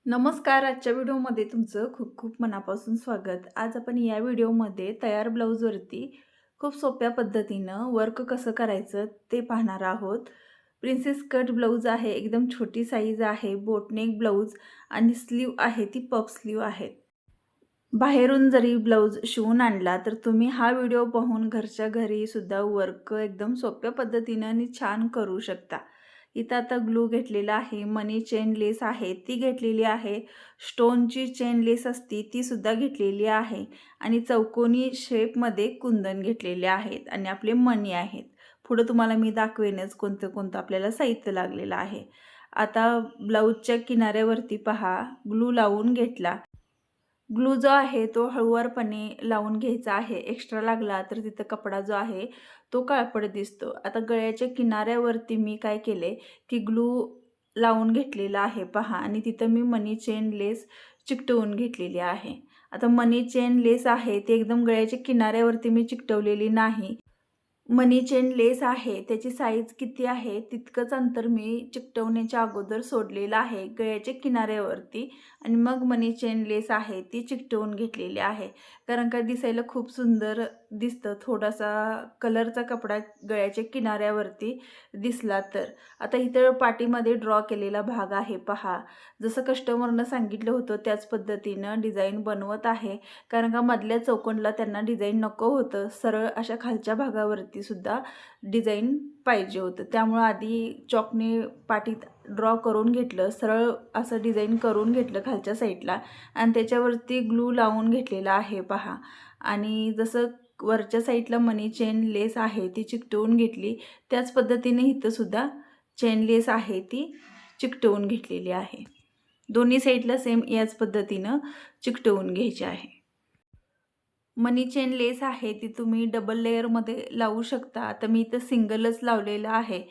नमस्कार. आजच्या व्हिडिओमध्ये तुमचं खूप खूप मनापासून स्वागत. आज आपण या व्हिडिओमध्ये तयार ब्लाऊजवरती खूप सोप्या पद्धतीनं वर्क कसं करायचं ते पाहणार आहोत. प्रिन्सेस कट ब्लाऊज आहे, एकदम छोटी साईज आहे, बोटनेक ब्लाऊज आणि स्लीव आहे ती पफ स्लीव आहे. बाहेरून जरी ब्लाऊज शिवून आणला तर तुम्ही हा व्हिडिओ पाहून घरच्या घरी सुद्धा वर्क एकदम सोप्या पद्धतीनं आणि छान करू शकता. इथं आता ग्लू घेतलेला आहे, मनी चेन लेस आहे ती घेतलेली आहे, स्टोनची चेन लेस असती ती सुद्धा घेतलेली आहे आणि चौकोनी शेपमध्ये कुंदन घेतलेले आहेत आणि आपले मणी आहेत. पुढं तुम्हाला मी दाखवेनच कोणतं कोणतं आपल्याला साहित्य लागलेलं आहे. आता ब्लाऊजच्या किनाऱ्यावरती पहा ग्लू लावून घेतला. ग्लू जो आहे तो हळूवारपणे लावून घ्यायचा आहे. एक्स्ट्रा लागला तर तिथं कपडा जो आहे तो काळपट दिसतो. आता गळ्याच्या किनाऱ्यावरती मी काय केले की ग्लू लावून घेतलेला आहे पहा आणि तिथं मी मनी चेन लेस चिकटवून घेतलेली आहे. आता मनी चेन लेस आहे ते एकदम गळ्याच्या किनाऱ्यावरती मी चिकटवलेली नाही. मनी चेन लेस आहे त्याची साईज किती आहे तितकंच अंतर मी चिकटवण्याच्या अगोदर सोडलेलं आहे गळ्याच्या किनाऱ्यावरती आणि मग मनी चेन लेस आहे ती चिकटवून घेतलेली आहे. कारण का दिसायला खूप सुंदर दिसतं, थोडासा कलरचा कपडा गळ्याच्या किनाऱ्यावरती दिसला तर. आता इथं पाठीमध्ये ड्रॉ केलेला भाग आहे पहा. जसं कस्टमरनं सांगितलं होतं त्याच पद्धतीनं डिझाईन बनवत आहे. कारण का मधल्या चौकोनला त्यांना डिझाईन नको होतं, सरळ अशा खालच्या भागावरती सुद्धा डिझाईन पाहिजे होतं. त्यामुळं आधी चॉकने पाटीत ड्रॉ करून घेतलं, सरळ असं डिझाईन करून घेतलं खालच्या साईडला आणि त्याच्यावरती ग्लू लावून घेतलेला आहे पहा. आणि जसं वरच्या साईडला मनी चेन लेस आहे ती चिकटवून घेतली, त्याच पद्धतीने इथं सुद्धा चेन लेस आहे ती चिकटवून घेतलेली आहे. दोन्ही साईडला सेम याच पद्धतीनं चिकटवून घ्यायची आहे. मनी चेन लेस आहे ती तुम्ही डबल लेयरमध्ये लावू शकता. आता मी इथं सिंगलच लावलेलं आहे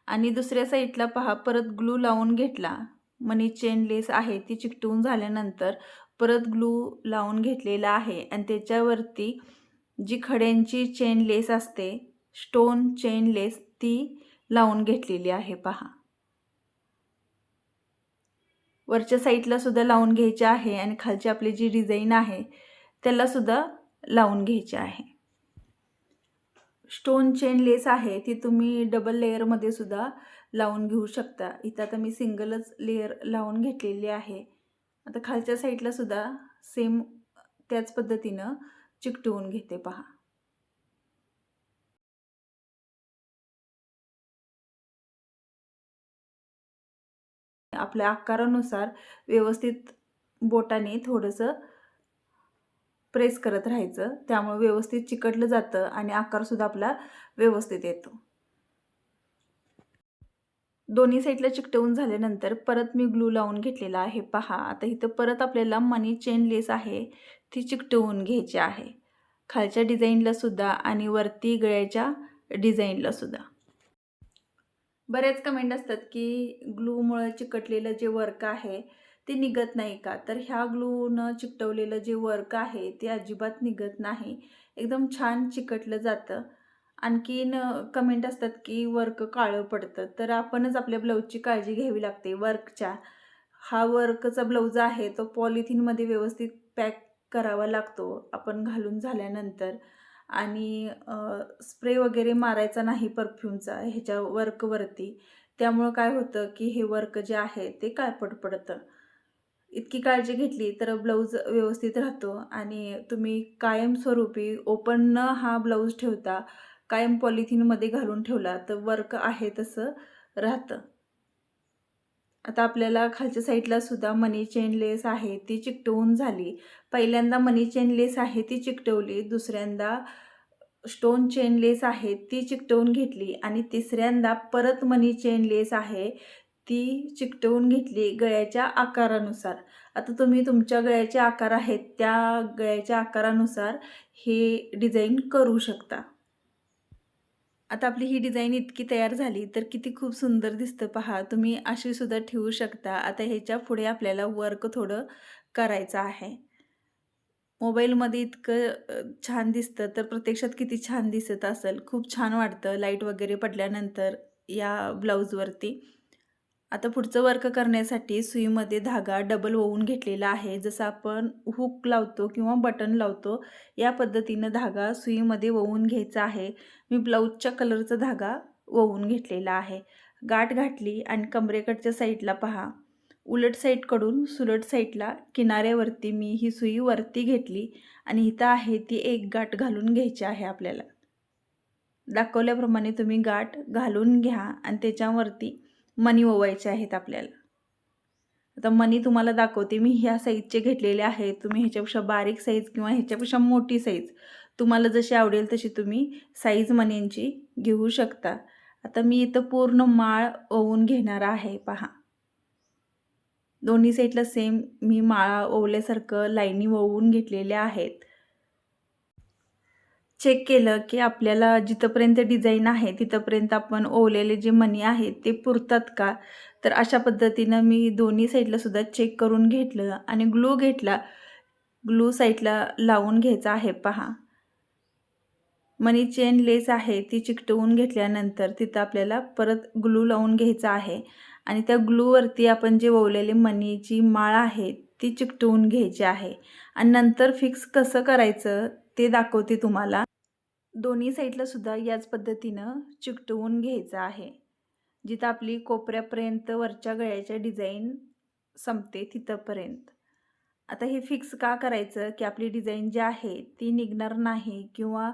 आणि दुसऱ्या साईडला पहा परत ग्लू लावून घेतला. मनी चेन लेस आहे ती चिकटवून झाल्यानंतर परत ग्लू लावून घेतलेला आहे आणि त्याच्यावरती जी खड्यांची चेन लेस असते, स्टोन चेन लेस ती लावून घेतलेली आहे पहा. वरच्या साईडला सुद्धा लावून घ्यायची आहे आणि खालची आपली जी डिझाईन आहे त्याला सुद्धा लावून घ्यायची आहे. स्टोन चेन लेस आहे ती तुम्ही डबल लेयरमध्ये सुद्धा लावून घेऊ शकता. इथं आता मी सिंगलच लेयर लावून घेतलेली आहे. आता खालच्या साईडला सुद्धा सेम त्याच पद्धतीनं चिकटवून घेते पहा. आपल्या आकारानुसार व्यवस्थित बोटाने थोडंसं प्रेस करत राहायचं, त्यामुळे व्यवस्थित चिकटलं जातं आणि आकारसुद्धा आपला व्यवस्थित येतो. दोन्ही साईडला चिकटवून झाल्यानंतर परत मी ग्लू लावून घेतलेला आहे पहा. आता इथं परत आपल्याला मनी चेन लेस आहे ती चिकटवून घ्यायची आहे, खालच्या डिझाईनला सुद्धा आणि वरती गळ्याच्या डिझाईनला सुद्धा. बरेच कमेंट असतात की ग्लूमुळे चिकटलेलं जे वर्क आहे ते निघत नाही का? तर ह्या ग्लूनं चिकटवलेलं जे वर्क आहे ते अजिबात निघत नाही, एकदम छान चिकटलं जातं. आणखीन कमेंट असतात की वर्क काळं पडतं, तर आपणच आपल्या ब्लाऊजची काळजी घ्यावी लागते वर्कच्या. हा वर्कचा ब्लाऊज आहे तो पॉलिथिनमध्ये व्यवस्थित पॅक करावा लागतो आपण घालून झाल्यानंतर आणि स्प्रे वगैरे मारायचा नाही परफ्यूमचा ह्याच्या वर्कवरती. त्यामुळं काय होतं की हे वर्क जे आहे ते काळपट पडतं. इतकी काळजी घेतली तर ब्लाऊज व्यवस्थित राहतो आणि तुम्ही कायमस्वरूपी ओपन न हा ब्लाऊज ठेवता कायम पॉलिथिनमध्ये घालून ठेवला तर वर्क आहे तसं राहतं. आता आपल्याला खालच्या साईडला सुद्धा मनी चेन लेस आहे ती चिकटवून झाली. पहिल्यांदा मनी चेन लेस आहे ती चिकटवली, दुसऱ्यांदा स्टोन चेन लेस आहे ती चिकटवून घेतली आणि तिसऱ्यांदा परत मनी चेन लेस आहे ती चिकटवून घेतली गळ्याच्या आकारानुसार. आता तुम्ही तुमच्या गळ्याचे आकार आहेत त्या गळ्याच्या आकारानुसार हे डिझाईन करू शकता. आता आपली ही डिझाईन इतकी तयार झाली तर किती खूप सुंदर दिसतं पहा. तुम्ही अशी सुद्धा ठेवू शकता. आता ह्याच्या पुढे आपल्याला वर्क थोडं करायचं आहे. मोबाईलमध्ये इतकं छान दिसतं तर प्रत्यक्षात किती छान दिसत असेल. खूप छान वाटतं लाईट वगैरे पडल्यानंतर या ब्लाऊजवरती. आता पुढचं वर्क करण्यासाठी सुईमध्ये धागा डबल ओवून घेतलेला आहे. जसं आपण हुक लावतो किंवा बटन लावतो या पद्धतीनं धागा सुईमध्ये ओवून घ्यायचा आहे. मी ब्लाऊजच्या कलरचा धागा ओवून घेतलेला आहे. गाठ घातली आणि कमरेकडच्या साईडला पहा, उलट साईडकडून सुलट साईडला किनाऱ्यावरती मी ही सुई वरती घेतली आणि इथं आहे ती एक गाठ घालून घ्यायची आहे. आपल्याला दाखवल्याप्रमाणे तुम्ही गाठ घालून घ्या आणि त्याच्यावरती मणी ओवायचे आहेत आपल्याला. आता मणी तुम्हाला दाखवते मी ह्या साईजचे घेतलेले आहेत. तुम्ही ह्याच्यापेक्षा बारीक साईज किंवा ह्याच्यापेक्षा मोठी साईज तुम्हाला जशी आवडेल तशी तुम्ही साईज मण्यांची घेऊ शकता. आता मी इथं पूर्ण माळ ओवून घेणार आहे. पहा, दोन्ही साईडला सेम मी माळा ओवल्यासारखं लाईनी ओवून घेतलेल्या आहेत. चेक केलं की आपल्याला जिथपर्यंत डिझाईन आहे तिथपर्यंत आपण ओवलेले जे मणी आहेत ते पुरतात का, तर अशा पद्धतीनं मी दोन्ही साईडला सुद्धा चेक करून घेतलं आणि ग्लू घेतला. ग्लू साईडला लावून घ्यायचा आहे. पहा, मनी चेन लेस आहे ती चिकटवून घेतल्यानंतर तिथं आपल्याला परत ग्लू लावून घ्यायचा आहे आणि त्या ग्लूवरती आपण जे ओवलेले मनीची माळ आहे ती चिकटवून घ्यायची आहे आणि नंतर फिक्स कसं करायचं ते दाखवते तुम्हाला. दोन्ही साईडला सुद्धा याच पद्धतीनं चिकटवून घ्यायचं आहे. जिथं आपली कोपऱ्यापर्यंत वरच्या गळ्याच्या डिझाईन संपते तिथंपर्यंत. आता हे फिक्स का करायचं की आपली डिझाईन जी आहे ती निघणार नाही किंवा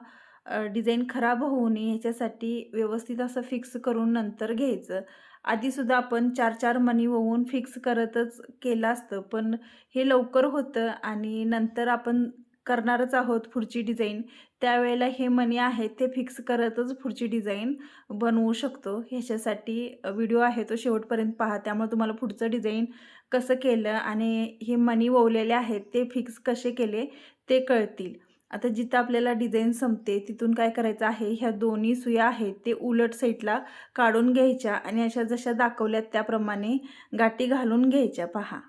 डिझाईन खराब होऊ नये ह्याच्यासाठी व्यवस्थित असं फिक्स करून नंतर घ्यायचं. आधीसुद्धा आपण 4-4 मणी ओवून फिक्स करतच केलं असतं, पण हे लवकर होतं आणि नंतर आपण करणारच आहोत पुढची डिझाईन, त्यावेळेला हे मणी आहेत ते फिक्स करतच पुढची डिझाईन बनवू शकतो. ह्याच्यासाठी व्हिडिओ आहे तो शेवटपर्यंत पहा, त्यामुळे तुम्हाला पुढचं डिझाईन कसं केलं आणि हे मणी ओवलेले आहेत ते फिक्स कसे केले ते कळतील. आता जिथं आपल्याला डिझाईन संपते तिथून काय करायचं आहे, ह्या दोन्ही सुया आहेत ते उलट साईडला काढून घ्यायच्या आणि अशा जशा दाखवल्यात त्याप्रमाणे गाठी घालून घ्यायच्या. पहा,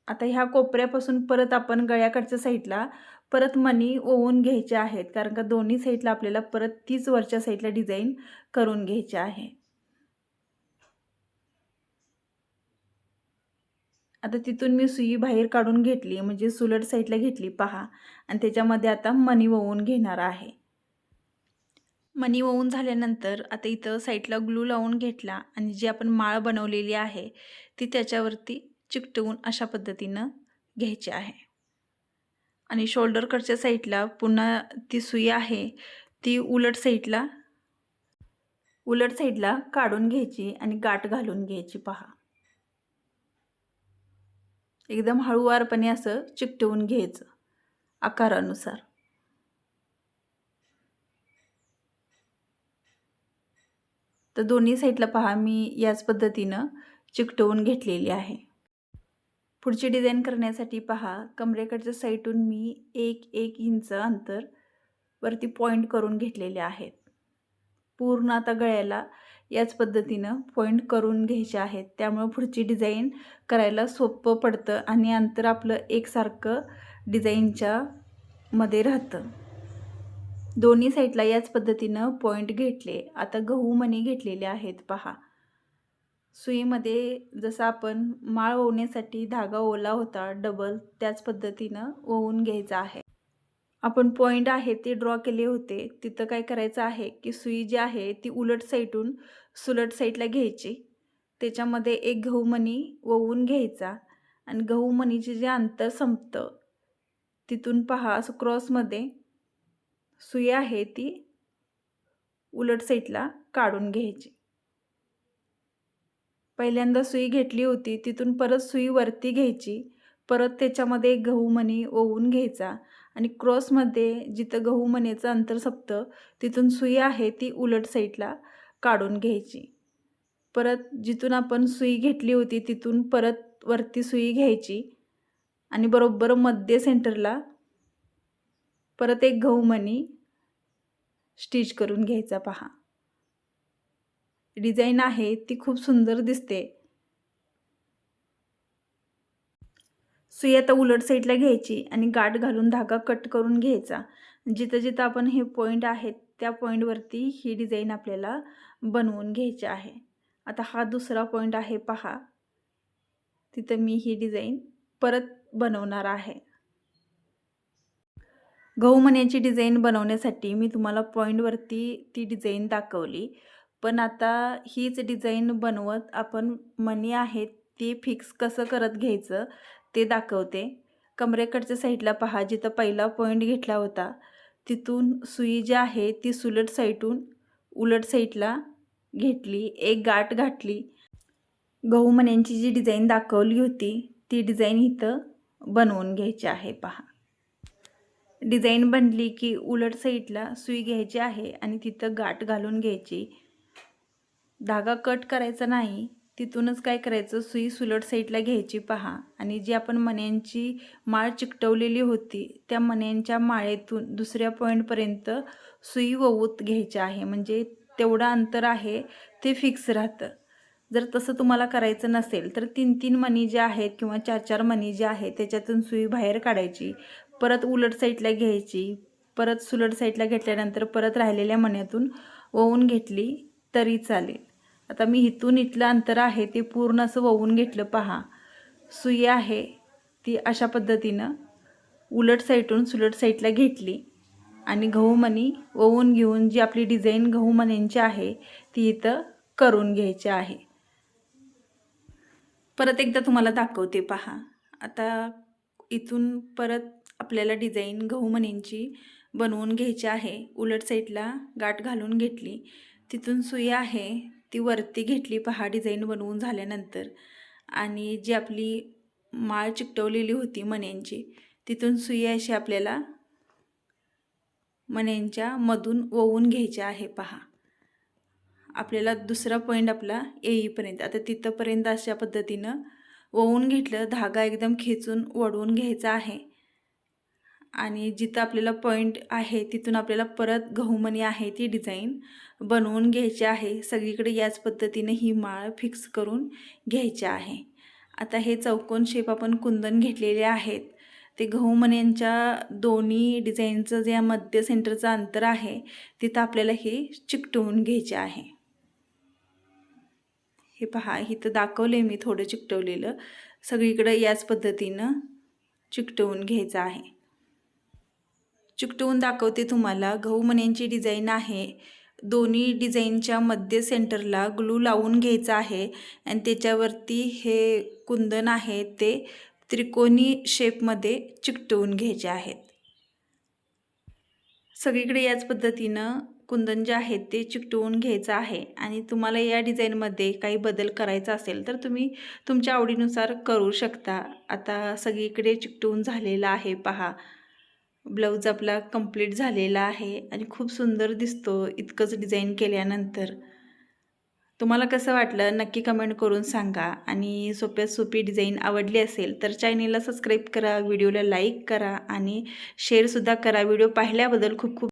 आता ह्या कोपऱ्यापासून परत आपण गळ्याकडच्या साईडला परत मणी ओवून घ्यायचे आहेत, कारण का दोन्ही साईडला आपल्याला परत तीच वरच्या साईडला डिझाईन करून घ्यायची आहे. आता तिथून मी सुई बाहेर काढून घेतली, म्हणजे सुलट साईडला घेतली. पहा, आणि त्याच्यामध्ये आता मणी ओवून घेणार आहे. मणी ओवून झाल्यानंतर आता इथं साईडला ग्लू लावून घेतला आणि जी आपण माळ बनवलेली आहे ती त्याच्यावरती चिकटवून अशा पद्धतीनं घ्यायची आहे आणि शोल्डरकडच्या साईडला पुन्हा ती सुई आहे ती उलट साईडला काढून घ्यायची आणि गाठ घालून घ्यायची. पहा, एकदम हळूवारपणे असं चिकटवून घ्यायचं आकारानुसार. तर दोन्ही साईडला पहा मी याच पद्धतीनं चिकटवून घेतलेली आहे. पुढची डिझाईन करण्यासाठी पहा, कमरेकडच्या साईडून मी 1-1 इंच अंतर वरती पॉईंट करून घेतलेले आहेत. पूर्ण आता गळ्याला याच पद्धतीनं पॉईंट करून घ्यायचे आहेत, त्यामुळे पुढची डिझाईन करायला सोपं पडतं आणि अंतर आपलं एकसारखं डिझाईनच्या मध्ये राहतं. दोन्ही साईडला याच पद्धतीनं पॉईंट घेतले. आता गहू मणी घेतलेले आहेत. पहा, सुईमध्ये जसं आपण माळ ओवण्यासाठी धागा ओला होता डबल, त्याच पद्धतीनं ओवून घ्यायचा आहे. आपण पॉईंट आहे ते ड्रॉ केले होते, तिथं काय करायचं आहे की सुई जी आहे ती उलट साईडून सुलट साईडला घ्यायची, त्याच्यामध्ये एक गहू मणी ओवून घ्यायचा आणि गहू मणीचे जे अंतर संपतं तिथून पहा असं क्रॉसमध्ये सुई आहे ती उलट साईडला काढून घ्यायची. पहिल्यांदा सुई घेतली होती तिथून परत सुई वरती घ्यायची, परत त्याच्यामध्ये एक गहू मणी ओवून घ्यायचा आणि क्रॉसमध्ये जिथं गहू मणीचं अंतर संपतं तिथून सुई आहे ती उलट साईडला काढून घ्यायची. परत जिथून आपण सुई घेतली होती तिथून परत वरती सुई घ्यायची आणि बरोबर मध्य सेंटरला परत एक गहू मणी स्टिच करून घ्यायचा. पहा, डिझाईन आहे ती खूप सुंदर दिसते. सुई आता उलट साईडला घ्यायची आणि गाठ घालून धागा कट करून घ्यायचा. जिथं जिथं आपण हे पॉईंट आहेत त्या पॉईंटवरती ही डिझाईन आपल्याला बनवून घ्यायची आहे. आता हा दुसरा पॉईंट आहे पहा, तिथं मी ही डिझाईन परत बनवणार आहे. गहू मण्याची डिझाईन बनवण्यासाठी मी तुम्हाला पॉईंटवरती ती डिझाईन दाखवली, पण आता हीच डिझाईन बनवत आपण मणी आहेत ते फिक्स कसं करत घ्यायचं ते दाखवते. कमरेकडच्या साईडला पहा, जिथं पहिला पॉईंट घेतला होता तिथून सुई जी आहे ती सुलट साईडून उलट साईडला घेतली, एक गाठ घातली. गहू मण्यांची जी डिझाईन दाखवली होती ती डिझाईन इथं बनवून घ्यायची आहे पहा. डिझाईन बनली की उलट साईडला सुई घ्यायची आहे आणि तिथं गाठ घालून घ्यायची. धागा कट करायचा नाही, तिथूनच काय करायचं, सुई सुलट साईडला घ्यायची पहा आणि जी आपण मण्यांची माळ चिकटवलेली होती त्या मण्यांच्या माळेतून दुसऱ्या पॉईंटपर्यंत सुई ववूत घ्यायची आहे. म्हणजे तेवढं अंतर आहे ते फिक्स राहतं. जर तसं तुम्हाला करायचं नसेल तर 3-3 मणी जे आहेत किंवा 4-4 मणी जे आहेत त्याच्यातून सुई बाहेर काढायची, परत उलट साईडला घ्यायची, परत सुलट साईडला घेतल्यानंतर परत राहिलेल्या मण्यातून ववून घेतली तरी चालेल. आता मी इथून इथलं अंतर आहे ते पूर्ण असं ववून घेतलं पहा. सुई आहे ती अशा पद्धतीनं उलट साईडून सुलट साईडला घेतली आणि गहू मणी ववून घेऊन जी आपली डिझाईन गहू मण्यांची आहे ती इथं करून घ्यायची आहे. परत एकदा तुम्हाला दाखवते पहा. आता इथून परत आपल्याला डिझाईन गहू मण्यांची बनवून घ्यायची आहे. उलट साईडला गाठ घालून घेतली, तिथून सुई आहे ती वरती घेतली पहा डिझाईन बनवून झाल्यानंतर आणि जी आपली माळ चिकटवलेली होती मण्यांची तिथून सुई अशी आपल्याला मण्यांच्या मधून ववून घ्यायची आहे पहा. आपल्याला दुसरा पॉईंट आपला येईपर्यंत, आता तिथंपर्यंत अशा पद्धतीनं ववून घेतलं. धागा एकदम खेचून वळवून घ्यायचा आहे आणि जिथं आपल्याला पॉईंट आहे तिथून आपल्याला परत गहू मणी आहे ती डिझाईन बनवून घ्यायची आहे. सगळीकडे याच पद्धतीने ही माळ फिक्स करून घ्यायची आहे. आता हे चौकोन शेप आपण कुंदन घेतलेले आहेत ते गहू मण्यांच्या दोन्ही डिझाईनचं जे मध्य सेंटरचं अंतर आहे तिथं आपल्याला हे चिकटवून घ्यायचे आहे. हे पहा, इथं दाखवले मी थोडं चिकटवलेलं, सगळीकडे याच पद्धतीनं चिकटवून घ्यायचं आहे. चिकटवून दाखवते तुम्हाला. गहू मण्यांची डिझाईन आहे, दोन्ही डिझाईनच्या मध्य सेंटरला ग्लू लावून घ्यायचा आहे आणि त्याच्यावरती हे कुंदन आहे ते त्रिकोणी शेपमध्ये चिकटवून घ्यायचे आहेत. सगळीकडे याच पद्धतीनं कुंदन जे आहेत ते चिकटवून घ्यायचं आहे आणि तुम्हाला या डिझाईनमध्ये काही बदल करायचा असेल तर तुम्ही तुमच्या आवडीनुसार करू शकता. आता सगळीकडे चिकटवून झालेला आहे पहा. ब्लाऊज आपला कंप्लीट झालेला आहे आणि खूप सुंदर दिसतो इतकंच डिझाईन केल्यानंतर. तुम्हाला कसं वाटलं नक्की कमेंट करून सांगा आणि सोप्यात सोपी डिझाईन आवडली असेल तर चॅनेलला सबस्क्राईब करा, व्हिडिओला लाईक करा आणि शेअरसुद्धा करा. व्हिडिओ पाहिल्याबद्दल खूप खूप